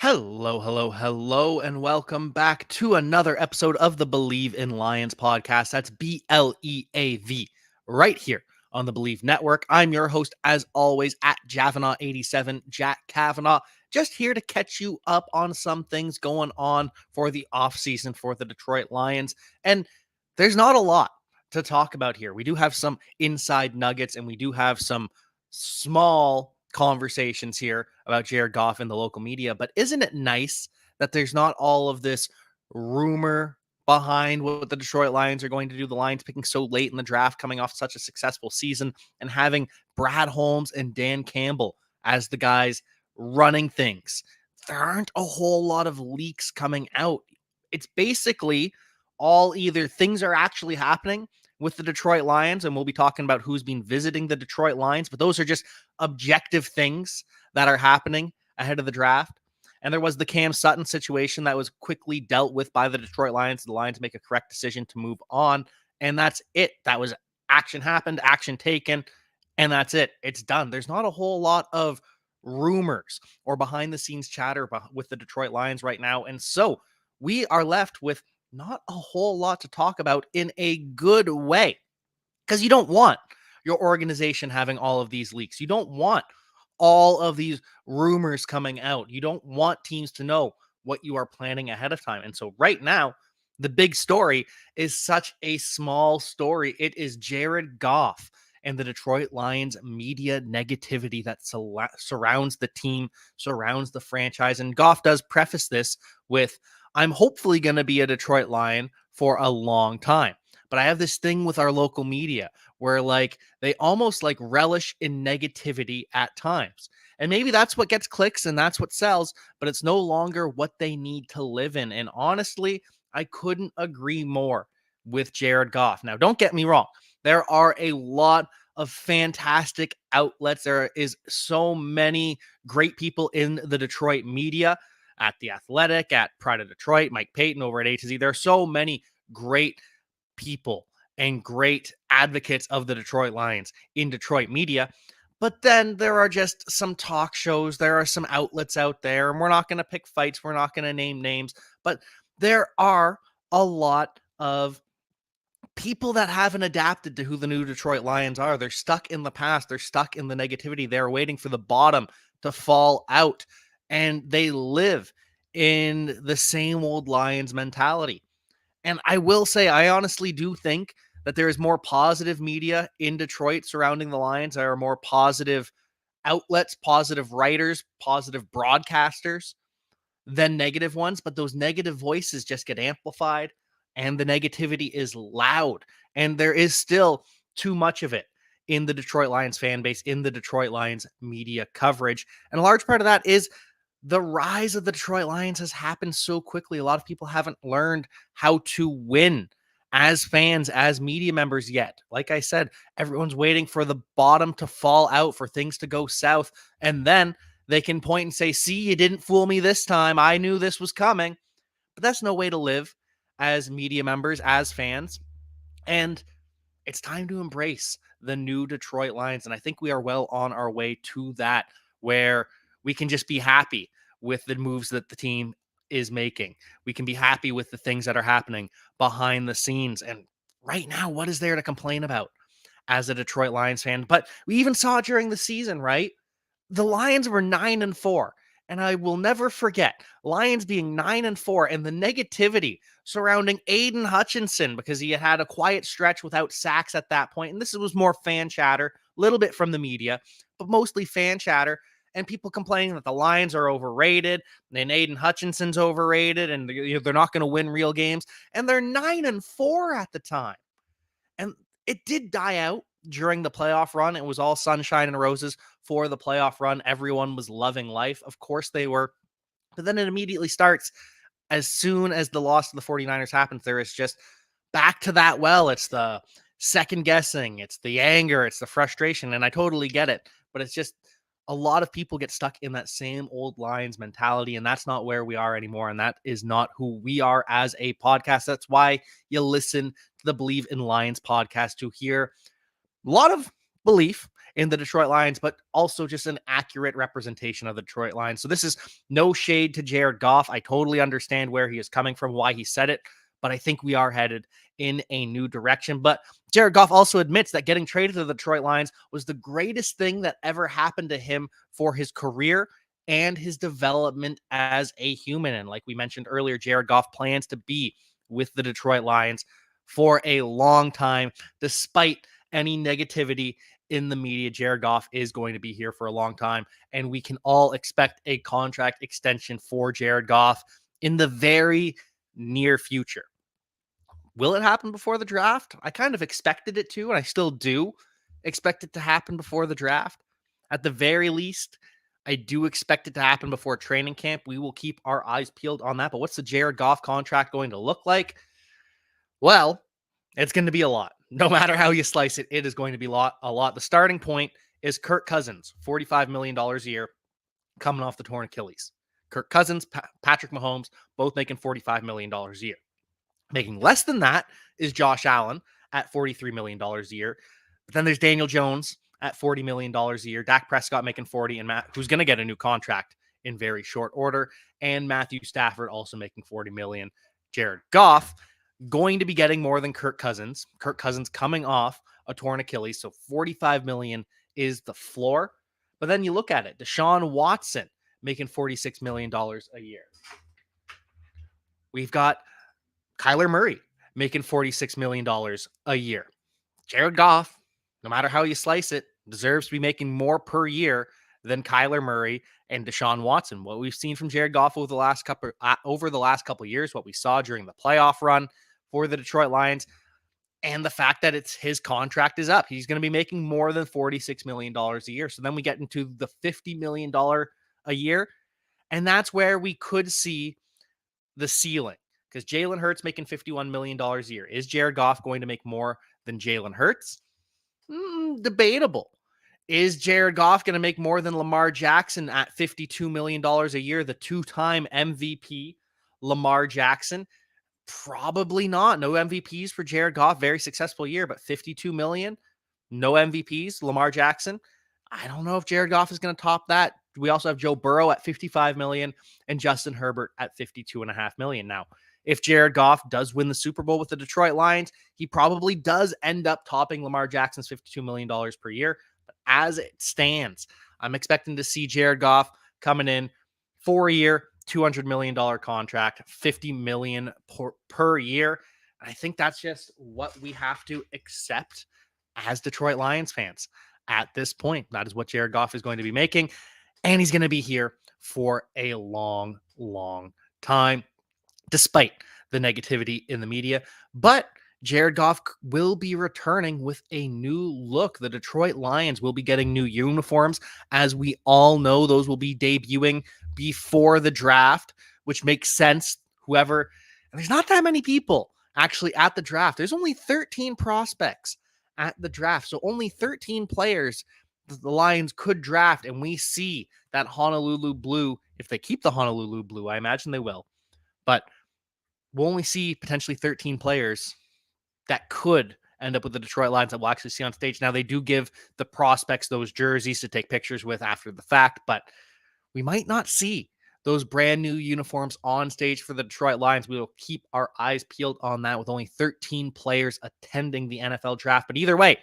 Hello, hello, hello, and welcome back to another episode of the Believe in Lions podcast. That's BLEAV right here on the Believe Network. I'm your host, as always, at Javanaugh87, Jack Kavanaugh, just here to catch you up on some things going on for the offseason for the Detroit Lions. And there's not a lot to talk about here. We do have some inside nuggets and we do have some small conversations here about Jared Goff in the local media, but isn't it nice that there's not all of this rumor behind what the Detroit Lions are going to do? The Lions picking so late in the draft, coming off such a successful season, and having Brad Holmes and Dan Campbell as the guys running things. There aren't a whole lot of leaks coming out. It's basically all either things are actually happening with the Detroit Lions, and we'll be talking about who's been visiting the Detroit Lions, but those are just objective things that are happening ahead of the draft. And there was the Cam Sutton situation that was quickly dealt with by the Detroit Lions. The Lions make a correct decision to move on, and that's it. That was action happened, action taken, and that's it. It's done. There's not a whole lot of rumors or behind the scenes chatter with the Detroit Lions right now. And so we are left with not a whole lot to talk about in a good way, because you don't want your organization having all of these leaks. You don't want all of these rumors coming out. You don't want teams to know what you are planning ahead of time. And so right now, the big story is such a small story. It is Jared Goff and the Detroit Lions media negativity that surrounds the team, surrounds the franchise. And Goff does preface this with, I'm hopefully going to be a Detroit Lion for a long time. But I have this thing with our local media where they almost relish in negativity at times. And maybe that's what gets clicks and that's what sells, but it's no longer what they need to live in. And honestly, I couldn't agree more with Jared Goff. Now, don't get me wrong. There are a lot of fantastic outlets. There is so many great people in the Detroit media, at The Athletic, at Pride of Detroit, Mike Payton over at A to Z. There are so many great people and great advocates of the Detroit Lions in Detroit media. But then there are just some talk shows. There are some outlets out there, and we're not going to pick fights. We're not going to name names, but there are a lot of people that haven't adapted to who the new Detroit Lions are. They're stuck in the past. They're stuck in the negativity. They're waiting for the bottom to fall out, and they live in the same old Lions mentality. And I will say, I honestly do think that there is more positive media in Detroit surrounding the Lions. There are more positive outlets, positive writers, positive broadcasters than negative ones. But those negative voices just get amplified and the negativity is loud. And there is still too much of it in the Detroit Lions fan base, in the Detroit Lions media coverage. And a large part of that is the rise of the Detroit Lions has happened so quickly. A lot of people haven't learned how to win as fans, as media members yet. Like I said, everyone's waiting for the bottom to fall out, for things to go south. And then they can point and say, see, you didn't fool me this time. I knew this was coming. But that's no way to live as media members, as fans. And it's time to embrace the new Detroit Lions. And I think we are well on our way to that, where we can just be happy with the moves that the team is making. We can be happy with the things that are happening behind the scenes. And right now, what is there to complain about as a Detroit Lions fan? But we even saw it during the season, right? The Lions were 9-4. And I will never forget Lions being 9-4 and the negativity surrounding Aiden Hutchinson, because he had a quiet stretch without sacks at that point. And this was more fan chatter, a little bit from the media, but mostly fan chatter. And people complaining that the Lions are overrated and Aiden Hutchinson's overrated and they're not going to win real games. And they're 9-4 at the time. And it did die out during the playoff run. It was all sunshine and roses for the playoff run. Everyone was loving life. Of course they were. But then it immediately starts as soon as the loss to the 49ers happens. There is just back to that well. It's the second guessing. It's the anger. It's the frustration. And I totally get it. But it's just a lot of people get stuck in that same old Lions mentality, and that's not where we are anymore. And that is not who we are as a podcast. That's why you listen to the Believe in Lions podcast, to hear a lot of belief in the Detroit Lions, but also just an accurate representation of the Detroit Lions. So this is no shade to Jared Goff. I totally understand where he is coming from, why he said it, but I think we are headed in a new direction. But Jared Goff also admits that getting traded to the Detroit Lions was the greatest thing that ever happened to him for his career and his development as a human. And like we mentioned earlier, Jared Goff plans to be with the Detroit Lions for a long time, despite any negativity in the media. Jared Goff is going to be here for a long time, and we can all expect a contract extension for Jared Goff in the very near future. Will it happen before the draft? I kind of expected it to, and I still do expect it to happen before the draft. At the very least, I do expect it to happen before training camp. We will keep our eyes peeled on that. But what's the Jared Goff contract going to look like? Well, it's going to be a lot. No matter how you slice it, it is going to be a lot. The starting point is Kirk Cousins, $45 million a year, coming off the torn Achilles. Kirk Cousins, Patrick Mahomes, both making $45 million a year. Making less than that is Josh Allen at $43 million a year. But then there's Daniel Jones at $40 million a year. Dak Prescott making 40, and Matt, who's going to get a new contract in very short order. And Matthew Stafford also making $40 million. Jared Goff going to be getting more than Kirk Cousins. Kirk Cousins coming off a torn Achilles, so $45 million is the floor. But then you look at it, Deshaun Watson making $46 million a year. We've got Kyler Murray making $46 million a year. Jared Goff, no matter how you slice it, deserves to be making more per year than Kyler Murray and Deshaun Watson. What we've seen from Jared Goff over the last couple of years, what we saw during the playoff run for the Detroit Lions, and the fact that his contract is up. He's going to be making more than $46 million a year. So then we get into the $50 million a year, and that's where we could see the ceiling. Because Jalen Hurts making $51 million a year. Is Jared Goff going to make more than Jalen Hurts? Debatable. Is Jared Goff going to make more than Lamar Jackson at $52 million a year, the two-time MVP Lamar Jackson? Probably not. No MVPs for Jared Goff. Very successful year, but $52 million. No MVPs. Lamar Jackson. I don't know if Jared Goff is going to top that. We also have Joe Burrow at $55 million and Justin Herbert at $52.5 million. Now, if Jared Goff does win the Super Bowl with the Detroit Lions, he probably does end up topping Lamar Jackson's $52 million per year. But as it stands, I'm expecting to see Jared Goff coming in 4-year, $200 million contract, $50 million per year. I think that's just what we have to accept as Detroit Lions fans at this point. That is what Jared Goff is going to be making, and he's going to be here for a long, long time, despite the negativity in the media. But Jared Goff will be returning with a new look. The Detroit Lions will be getting new uniforms. As we all know, those will be debuting before the draft, which makes sense. And there's not that many people actually at the draft. There's only 13 prospects at the draft. So only 13 players the Lions could draft. And we see that Honolulu blue, if they keep the Honolulu blue, I imagine they will. But we'll only see potentially 13 players that could end up with the Detroit Lions that we'll actually see on stage. Now, they do give the prospects those jerseys to take pictures with after the fact, but we might not see those brand new uniforms on stage for the Detroit Lions. We will keep our eyes peeled on that with only 13 players attending the NFL draft. But either way,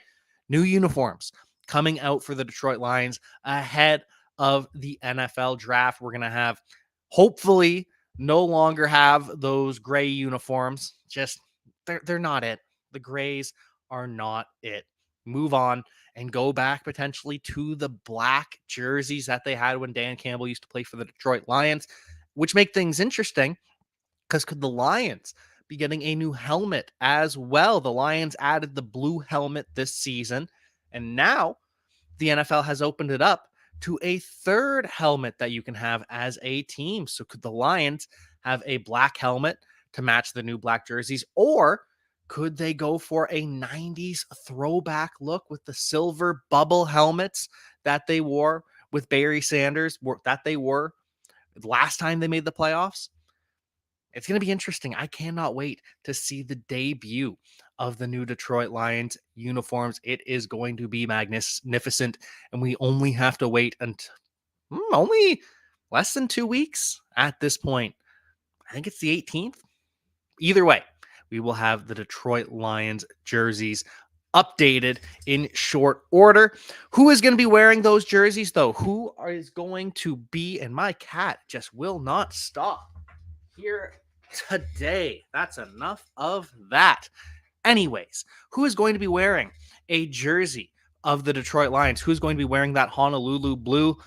new uniforms coming out for the Detroit Lions ahead of the NFL draft. We're going to have, hopefully, no longer have those gray uniforms. Just, they're not it. The grays are not it. Move on and go back potentially to the black jerseys that they had when Dan Campbell used to play for the Detroit Lions, which make things interesting because could the Lions be getting a new helmet as well? The Lions added the blue helmet this season, and now the NFL has opened it up to a third helmet that you can have as a team. So could the Lions have a black helmet to match the new black jerseys, or could they go for a 90s throwback look with the silver bubble helmets that they wore with Barry Sanders, that they wore last time they made the playoffs? It's going to be interesting. I cannot wait to see the debut of the new Detroit Lions uniforms. It is going to be magnificent, and we only have to wait until only less than 2 weeks at this point. I think it's the 18th. Either way, we will have the Detroit Lions jerseys updated in short order. Who is going to be wearing those jerseys, though? Who is going to be? And my cat just will not stop here today. That's enough of that. Anyways, who is going to be wearing a jersey of the Detroit Lions? Who's going to be wearing that Honolulu blue?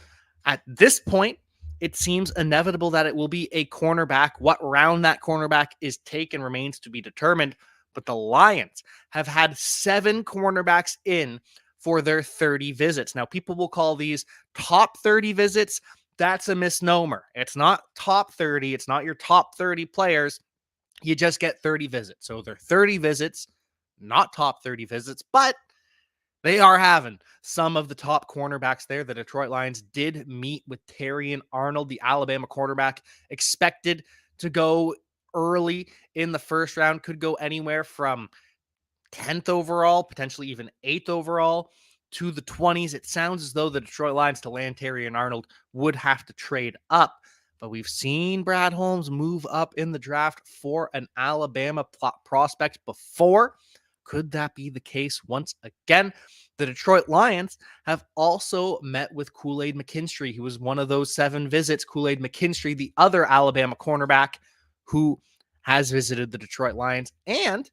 At this point, it seems inevitable that it will be a cornerback. What round that cornerback is taken remains to be determined, but the Lions have had 7 cornerbacks in for their 30 visits. Now, people will call these top 30 visits. That's a misnomer. It's not top 30. It's not your top 30 players. You just get 30 visits. So they're 30 visits, not top 30 visits, but they are having some of the top cornerbacks there. The Detroit Lions did meet with Terrion Arnold, the Alabama quarterback, expected to go early in the first round, could go anywhere from 10th overall, potentially even 8th overall, to the 20s. It sounds as though the Detroit Lions to land Terrion Arnold would have to trade up. But we've seen Brad Holmes move up in the draft for an Alabama prospect before. Could that be the case once again? The Detroit Lions have also met with Kool-Aid McKinstry. He was one of those 7 visits. Kool-Aid McKinstry, the other Alabama cornerback who has visited the Detroit Lions. And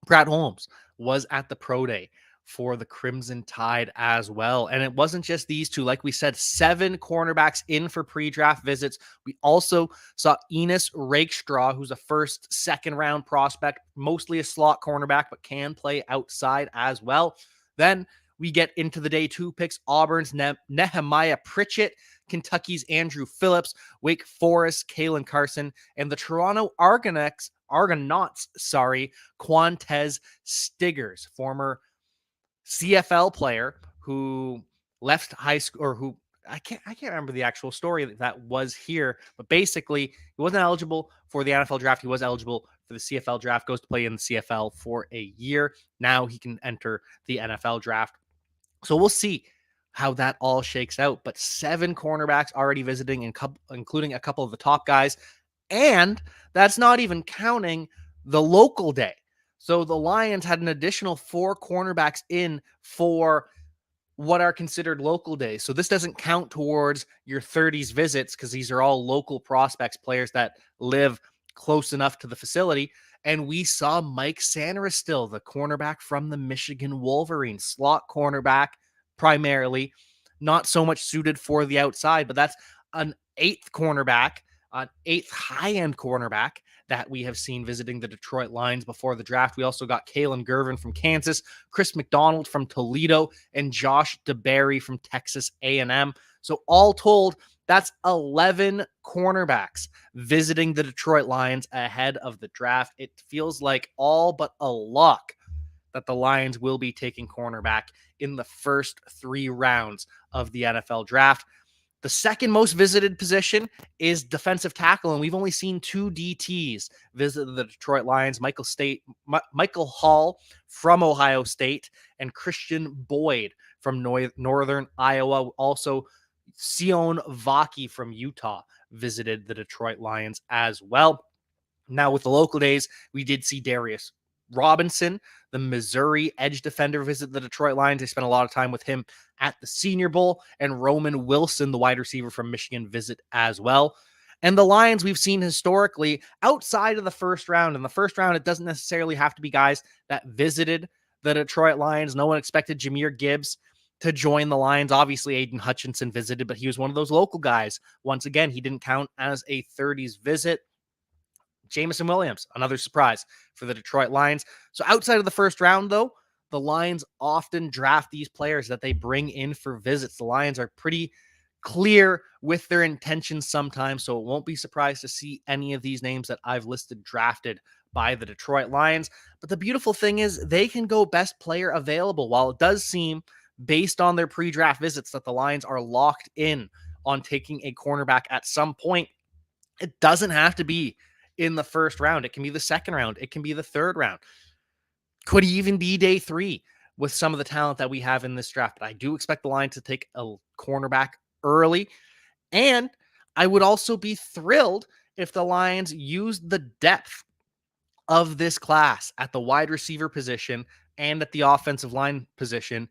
Brad Holmes was at the Pro Day for the Crimson Tide as well. And it wasn't just these two. Like we said, 7 cornerbacks in for pre-draft visits. We also saw Enos Rakestraw, who's a first, second round prospect, mostly a slot cornerback, but can play outside as well. Then we get into the day 2 picks. Auburn's Nehemiah Pritchett, Kentucky's Andrew Phillips, Wake Forest, Kalen Carson, and the Toronto Argonauts, Quantez Stiggers, former CFL player who left high school, or who I can't remember the actual story that was here, but basically he wasn't eligible for the NFL draft. He was eligible for the CFL draft, goes to play in the CFL for a year. Now he can enter the NFL draft. So we'll see how that all shakes out. But 7 cornerbacks already visiting, including a couple of the top guys. And that's not even counting the local day. So the Lions had an additional 4 cornerbacks in for what are considered local days. So this doesn't count towards your 30s visits because these are all local prospects, players that live close enough to the facility. And we saw Mike Sanderstill, the cornerback from the Michigan Wolverines, slot cornerback primarily, not so much suited for the outside, but that's an 8th cornerback, an 8th high-end cornerback that we have seen visiting the Detroit Lions before the draft. We also got Kalen Gervin from Kansas, Chris McDonald from Toledo, and Josh DeBerry from Texas A&M. So all told, that's 11 cornerbacks visiting the Detroit Lions ahead of the draft. It feels like all but a lock that the Lions will be taking cornerback in the first 3 rounds of the NFL draft. The second most visited position is defensive tackle, and we've only seen 2 DTs visit the Detroit Lions, Michael Hall from Ohio State and Christian Boyd from Northern Iowa. Also, Sion Vaki from Utah visited the Detroit Lions as well. Now, with the local days, we did see Darius Robinson, the Missouri edge defender, visit the Detroit Lions. They spent a lot of time with him at the Senior Bowl, and Roman Wilson, the wide receiver from Michigan, visit as well. And the Lions we've seen historically outside of the first round. In the first round, it doesn't necessarily have to be guys that visited the Detroit Lions. No one expected Jahmyr Gibbs to join the Lions. Obviously, Aiden Hutchinson visited, but he was one of those local guys. Once again, he didn't count as a 30s visit. Jameson Williams, another surprise for the Detroit Lions. So outside of the first round, though, the Lions often draft these players that they bring in for visits. The Lions are pretty clear with their intentions sometimes, so it won't be surprised to see any of these names that I've listed drafted by the Detroit Lions. But the beautiful thing is they can go best player available. While it does seem, based on their pre-draft visits, that the Lions are locked in on taking a cornerback at some point, it doesn't have to be in the first round. It can be the second round. It can be the third round. Could even be day 3 with some of the talent that we have in this draft. But I do expect the Lions to take a cornerback early. And I would also be thrilled if the Lions used the depth of this class at the wide receiver position and at the offensive line position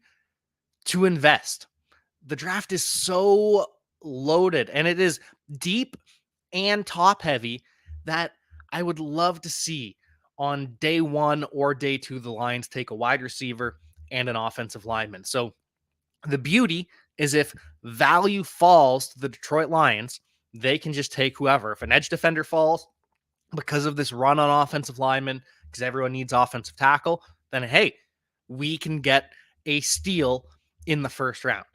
to invest. The draft is so loaded and it is deep and top heavy that I would love to see on day 1 or day 2 the Lions take a wide receiver and an offensive lineman. So the beauty is if value falls to the Detroit Lions, they can just take whoever. If an edge defender falls because of this run on offensive linemen, because everyone needs offensive tackle, then hey, we can get a steal in the first round.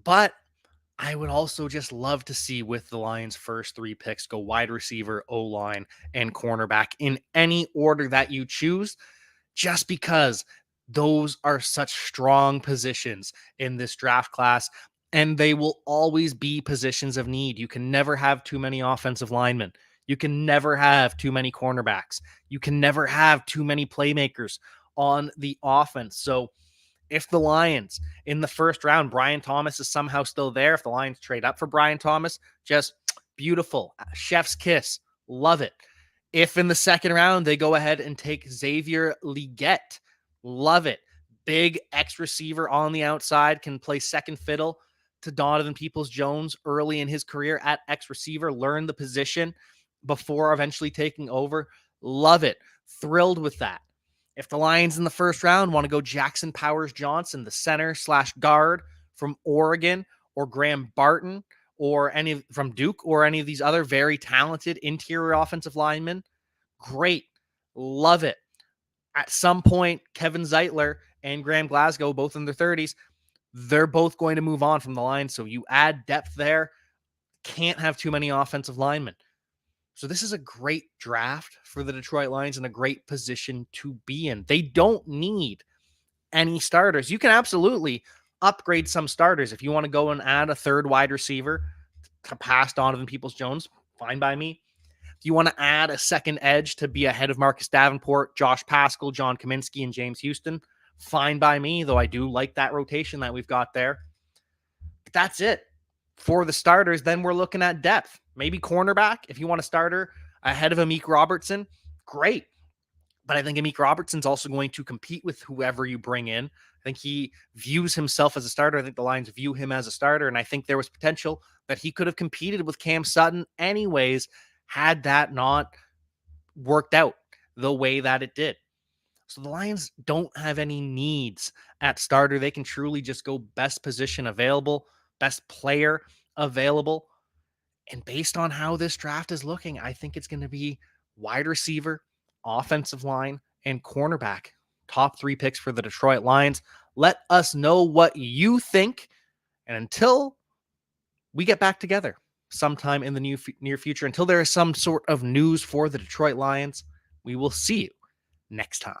But I would also just love to see with the Lions' first 3 picks go wide receiver, O-line, and cornerback in any order that you choose, just because those are such strong positions in this draft class, and they will always be positions of need. You can never have too many offensive linemen. You can never have too many cornerbacks. You can never have too many playmakers on the offense. So if the Lions in the first round, Brian Thomas is somehow still there, if the Lions trade up for Brian Thomas, just beautiful. Chef's kiss. Love it. If in the second round they go ahead and take Xavier Legette, love it. Big X receiver on the outside, can play second fiddle to Donovan Peoples-Jones early in his career at X receiver, learn the position before eventually taking over. Love it. Thrilled with that. If the Lions in the first round want to go Jackson Powers Johnson, the center / guard from Oregon, or Graham Barton, or any from Duke, or any of these other very talented interior offensive linemen, great. Love it. At some point, Kevin Zeitler and Graham Glasgow, both in their 30s, they're both going to move on from the line. So you add depth there. Can't have too many offensive linemen. So this is a great draft for the Detroit Lions and a great position to be in. They don't need any starters. You can absolutely upgrade some starters. If you want to go and add a third wide receiver to pass Donovan Peoples-Jones, fine by me. If you want to add a second edge to be ahead of Marcus Davenport, Josh Paschal, John Kaminsky, and James Houston, fine by me, though I do like that rotation that we've got there. But that's it for the starters. Then we're looking at depth. Maybe cornerback. If you want a starter ahead of Amik Robertson, great. But I think Amik Robertson's also going to compete with whoever you bring in. I think he views himself as a starter. I think the Lions view him as a starter. And I think there was potential that he could have competed with Cam Sutton anyways, had that not worked out the way that it did. So the Lions don't have any needs at starter. They can truly just go best position available, best player available. And based on how this draft is looking, I think it's going to be wide receiver, offensive line, and cornerback. Top 3 picks for the Detroit Lions. Let us know what you think. And until we get back together sometime in the near future, until there is some sort of news for the Detroit Lions, we will see you next time.